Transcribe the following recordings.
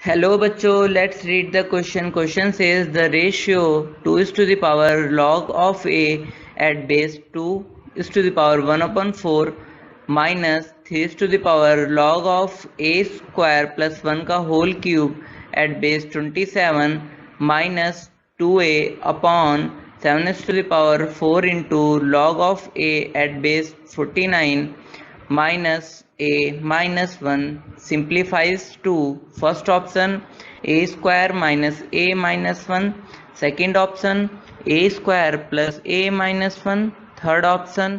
Hello बच्चों, let's read the question. Question says the ratio 2 is to the power log of a at base 2 is to the power 1/4 minus 3 is to the power log of a square plus 1 का whole cube at base 27 minus 2a upon 7 is to the power 4 into log of a at base 49 minus a minus 1 simplifies to first option a square minus a minus 1, second option a square plus a minus 1, third option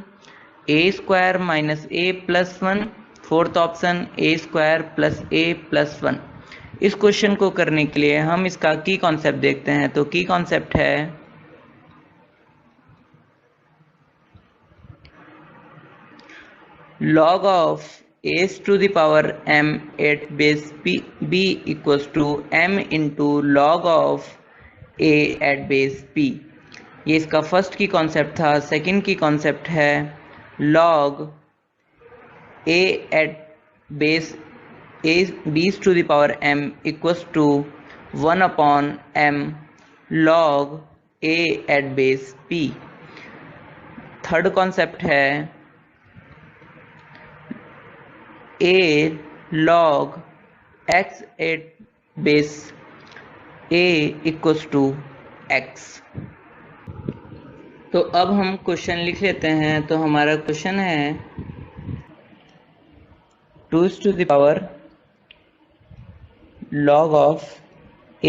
a square minus a plus 1, fourth option a square plus a plus 1. इस question को करने के लिए हम इसका की concept देखते हैं. तो की कॉन्सेप्ट है log of a to the power m at base b equals to m into log of a at base p. ये इसका फर्स्ट की कॉन्सेप्ट था. सेकंड की कॉन्सेप्ट है log a at base a b to the power m equals to 1/m log a at base p. Third concept है a log x at base a equals to x. तो अब हम question लिख लेते हैं. तो हमारा क्वेश्चन है 2 is to the power log of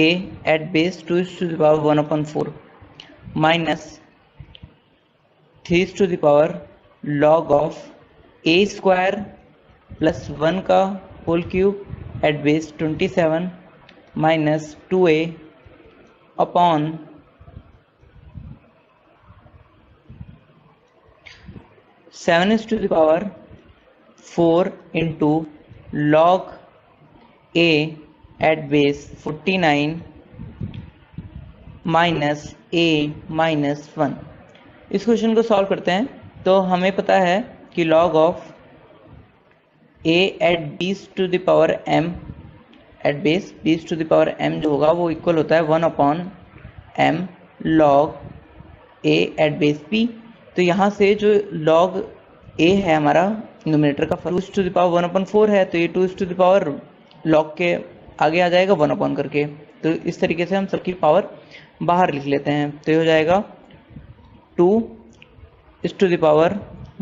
a at base 2 is to the power 1/4 minus 3 is to the power log of a square plus 1 का whole cube at base 27 minus 2a upon 7 is to the power 4 into log a at base 49 minus a minus 1. इस question को solve करते हैं. तो हमें पता है कि log of a at base to the power m at base to the power m जो होगा वो इक्वल होता है 1/m log a at base p. तो यहाँ से जो log a है हमारा न्यूमरेटर का 2 to the power 1/4 है, तो ये 2 to the power log के आगे आ जाएगा 1 करके. तो इस तरीके से हम सबकी पावर बाहर लिख लेते हैं. तो ये हो जाएगा 2 to the power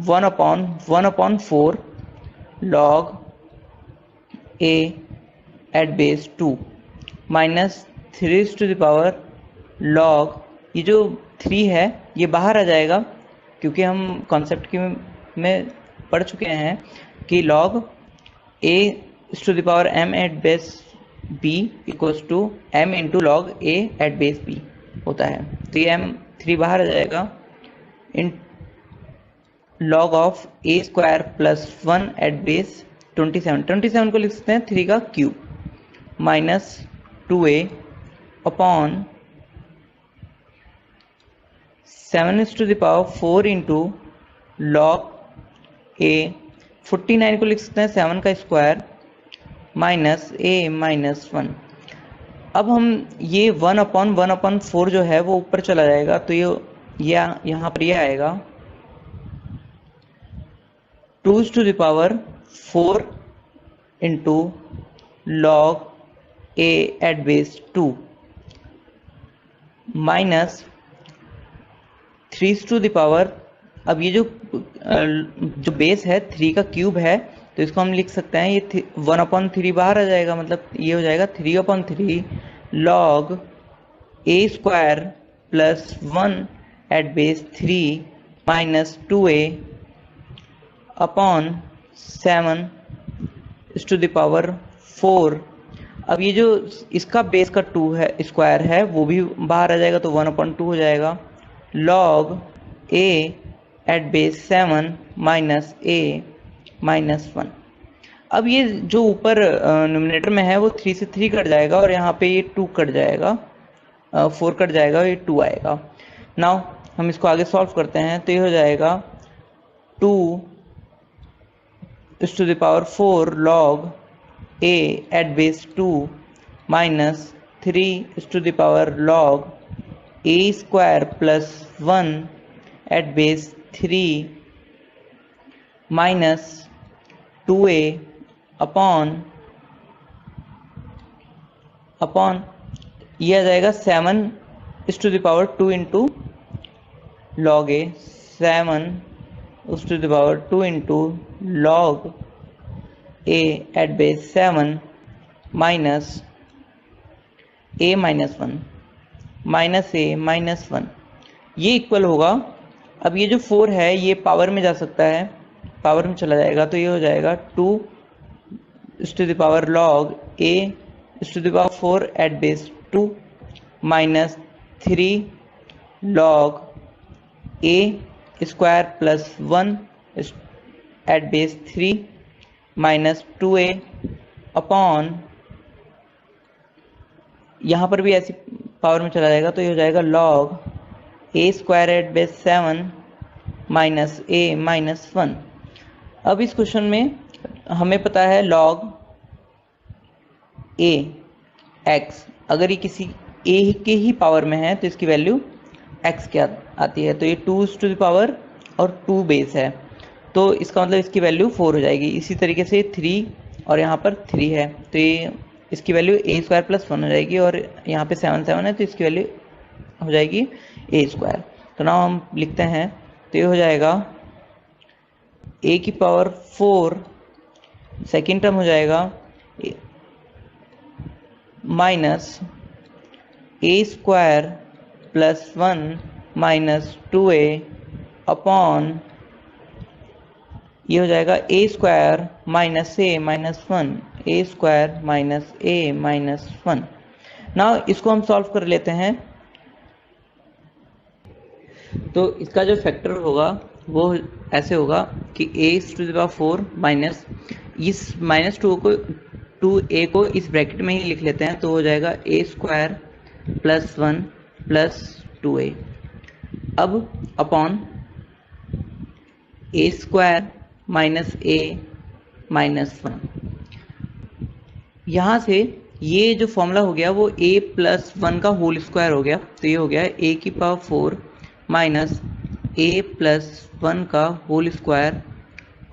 1/4 log a at base 2 minus 3 to the power log, ये जो 3 है ये बाहर आ जाएगा क्योंकि हम कॉन्सेप्ट की में पढ़ चुके हैं कि log a to the power m at base b equals to m into log a at base b होता है. तो ये m3 बाहर आ जाएगा in log of a square plus 1 at base 27 को लिख सकते हैं 3 का cube minus 2a upon 7 is to the power 4 into log a 49 को लिख सकते हैं 7 का स्क्वायर माइनस a माइनस 1. अब हम ये 1/4 जो है वो ऊपर चला जाएगा. तो ये यहाँ पर ये आएगा 2 to the power 4 into log a at base 2 minus 3 to the power, अब ये जो बेस है 3 का क्यूब है तो इसको हम लिख सकते हैं ये 1/3 बाहर आ जाएगा. मतलब ये हो जाएगा 3/3 log a square plus 1 at base 3 minus 2a upon 7 is to the power 4. अब ये जो इसका बेस का 2 है स्क्वायर है वो भी बाहर आ जाएगा तो 1/2 हो जाएगा log a at base 7 minus a minus 1. अब ये जो ऊपर न्यूमरेटर में है वो 3 से 3 कट जाएगा और यहाँ पे ये 2 कट जाएगा, 4 कट जाएगा और ये 2 आएगा. नाउ हम इसको आगे सॉल्व करते हैं. तो ये हो जाएगा 2 is to the power 4 log a at base 2 minus 3 is to the power log a square plus 1 at base 3 minus 2a upon ये आ जाएगा 7 is to the power 2 into log a, 7 is to the power 2 into log a at base 7 minus a minus 1 minus A minus 1, ये equal होगा। अब ये जो 4 है ये power में जा सकता है, पावर में चला जाएगा, तो ये हो जाएगा 2 is to the power log a is to the power 4 at base 2 minus 3 log a square plus 1 is at base 3 minus 2a upon, यहाँ पर भी ऐसी पावर में चला जाएगा, तो ये हो जाएगा log a square at base 7 minus a minus 1। अब इस क्वेश्चन में हमें पता है log a x, अगर ये किसी a के ही पावर में है तो इसकी वैल्यू x क्या आती है, तो ये 2 to the पावर और 2 बेस है, तो इसका मतलब इसकी वैल्यू 4 हो जाएगी। इसी तरीके से 3 और यहाँ पर 3 है, तो ये इसकी वैल्यू a स्क्वायर प्लस 1 हो जाएगी, और यहाँ पे 7 है तो इसकी वैल्यू हो जाएगी a स्क्वायर। तो ना हम लिखते हैं, तो ये हो जाएगा a की पावर 4, सेकेंड टर्म हो जाएगा minus a square plus 1 minus 2a upon, ये हो जाएगा a square minus a minus 1, a square minus a minus 1। Now इसको हम सॉल्व कर लेते हैं, तो इसका जो फैक्टर होगा वो ऐसे होगा कि a to the power 4 minus, इस माइनस 2a को इस ब्रैकेट में ही लिख लेते हैं, तो हो जाएगा a square plus 1 plus 2a, अब upon a square minus a minus 1। यहाँ से ये जो फॉर्मूला हो गया वो a प्लस 1 का होल स्क्वायर हो गया, तो ये हो गया a की पावर 4 माइनस a प्लस 1 का whole square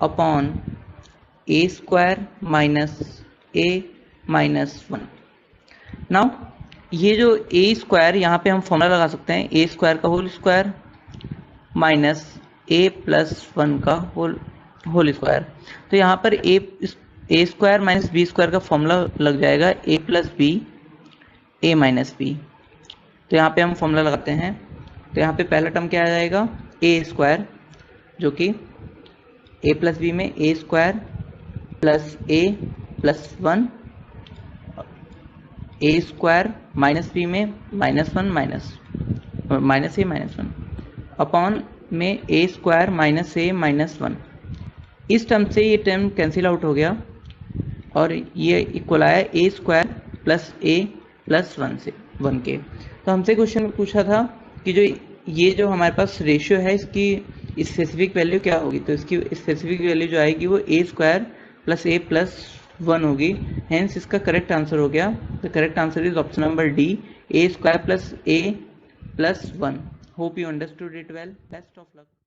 upon a square minus a minus 1। Now ये जो a स्क्वायर, यहाँ पे हम फॉर्मूला लगा सकते हैं, a स्क्वायर का whole square minus a plus 1 का होल स्क्वायर, तो यहाँ पर a square minus B square का फॉर्मूला लग जाएगा a plus B a minus B. तो यहाँ पे हम फॉर्मूला लगाते हैं, तो यहाँ पे पहला टर्म क्या आ जाएगा a स्क्वायर, जो कि a प्लस बी में a square plus a plus 1, a square minus B में minus 1 minus a minus 1 upon में a square minus a minus 1। इस टर्म से ये टर्म कैंसिल आउट हो गया और ये इक्वल आया a square plus a plus 1 के। तो हमसे क्वेश्चन में पूछा था कि ये जो हमारे पास रेशियो है इसकी स्पेसिफिक वैल्यू क्या होगी, तो इसकी स्पेसिफिक वैल्यू जो आएगी वो a square plus a plus 1 होगी, हेंस इसका करेक्ट आंसर हो गया। The correct answer is option number D, a square plus a plus 1। Hope you understood it well, best of luck.